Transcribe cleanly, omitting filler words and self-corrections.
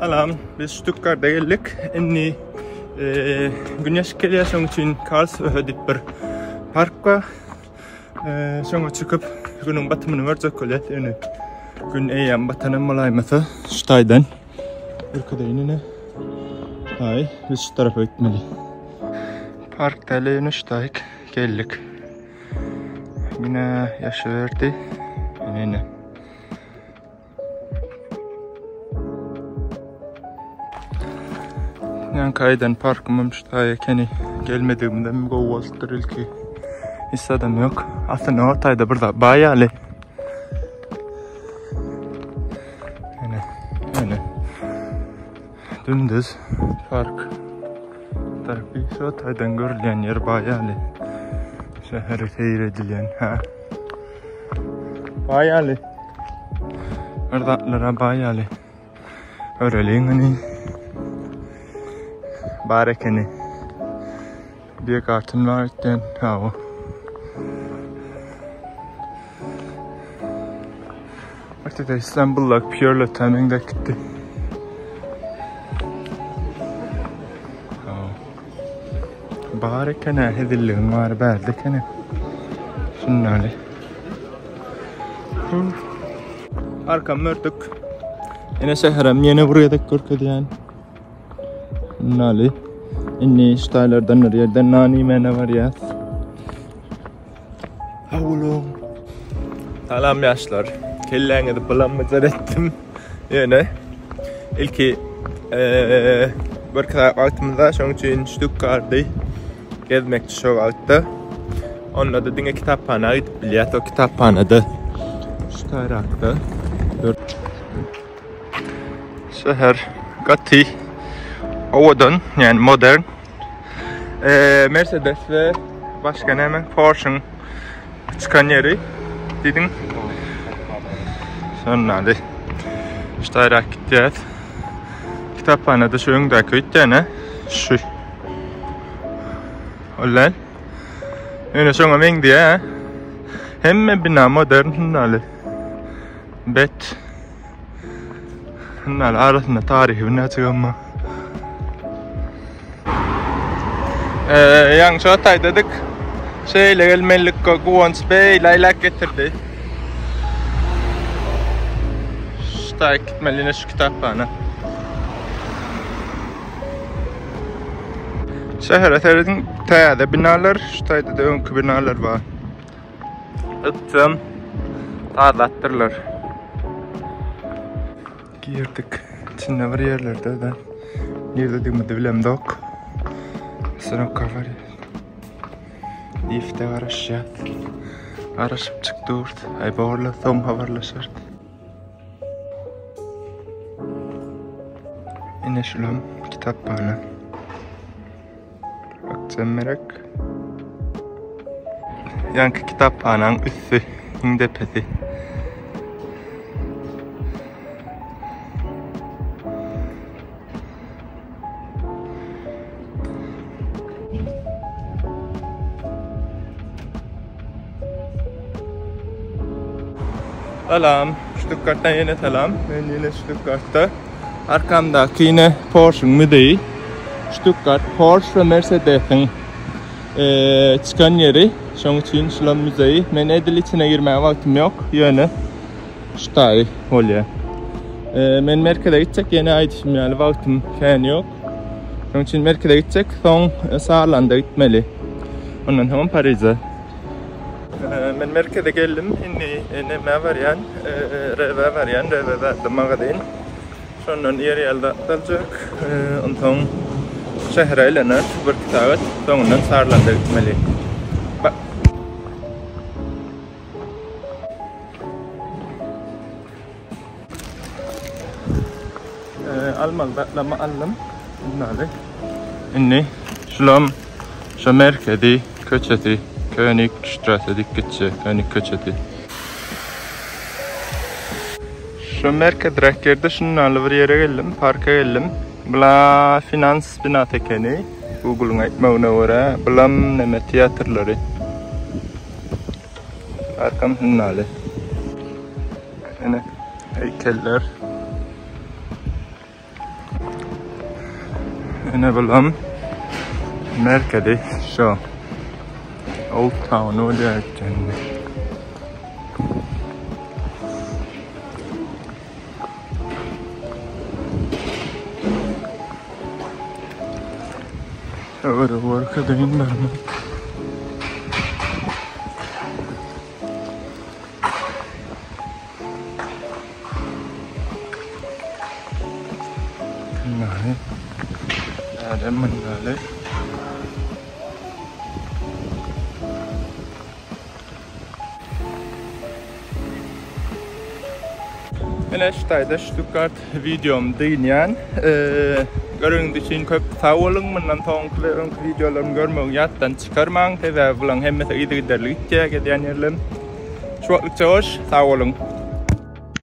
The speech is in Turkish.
Salam, biz Stuttgart'a geldik. Inni güneş geliyor, şunun için Karlsruhe deyip bir park var. Şuna çıkıp günün batımını görecek olayız. Yani gün eyyam batanın malayması Stay'dan. Ülkedeyini ne? Hay, biz şu tarafa gitmeli. Parkta Leon'u Stay'k geldik. Yine yaşı verdi. Yani yani kaydan parkımım Stay'a keni gelmediğimde mi kovultturul ki hissedem yok. Aslında ortayda burada bayağı yani dümdüz park tarafı şu ortaydan görülen yer bayağı şehri seyredilen bayağı oradalara bayağı öğreleyin hani barekeni bir kartın var itten hava. Artık da İstanbul'la Piyer'le temelde gitti. Barekeni hedilliğin var berdekeni. Şunları. Arkam ördük. Yine şehrim yine buraya da korkudiyen. Şunları. İnni Stay'lardan yerden nani mene var ya. Havulum. Salam yaşlar. Kelleğine de bulanmacar ettim. Yani ilki bir kadar vaktimiz şunun için Stuttgart'da gezmek çok altta. Onunla da dinle kitaphaneye gidip bilet o kitaphanede Stay'rak'ta. Şehir Gati Ovadan yani modern Mercedes ve başka ne hemen Porsche'un çıkan yeri dedin. Sonra da Stay'rak gideceğiz. Kitaphanede şu öndeki gideceğine şu olan öyle sonra men diye hem bina modern hınnalı bet hınnalı arasında tarihi bir ne ama yang şu tay dedik şeyle gelmelik Guans Bey laylak getirdi. Stay gitmeliğine şu kitaphane. Şehir eterin teyade binalar, Stay'da da önkü binalar var. Itım tağlattırlar. Girdik. İçinde bir yerlerde de nerede demedi bilem dok. Sonra kavar Difte araşacağız. Araşıp çıktı orada. Ay bağırla tam havarlaşırdı. Yine şulam kitaphane. Bakacağım merak. Yankı kitaphanenin üstü indepeti. Selam, Stuttgart'tan yine selam. Ben yine Stuttgart'ta. Arkamdaki yine Porsche'un müzeyi. Stuttgart, Porsche ve Mercedes'in çıkan yeri. Şunun için şulan müzeyi. Ben edil içine girmeye vaktim yok. Yani Stay oluyor. Ben merkeze gidecek yine ait yani vaktim falan yok. Şunun için merkeze gidecek. Son Saarland'a gitmeli. Ondan hemen Paris'e. Ben merkeze geldim. Şimdi ne var yani? Reve var yani. Reve verdim mağazayın. Sonra yer yerde atılacak. Ondan şehre eğlenir. Bir kitap. Sonundan Saarland'a gitmeli. Bak. Almalı'da lama aldım. Bunları. Şimdi şulam şu merkezi köçeti. Königstrasse dikkatçi. König köçeti. Şu merkez yerde şunlarla bir yere geldim. Parka geldim. Bula finans bina tekeni. Google'un aytmağına göre. Bulam neme tiyatrları. Arkam şunlarla. Yine heykeller. Yine bulalım. Merkezi şu. Old Town orada cennet. Öyle arkadayım ben. Này, để mình lấy. Yine Stay'da Stuttgart videom dinleyen göründüğü için köp sağolun bundan sonraki videolarımı görmekten çıkarmam ve bulan hem mesela iyidir derlikçe giden yerlerim. Çoğaltıcı hoş sağolun.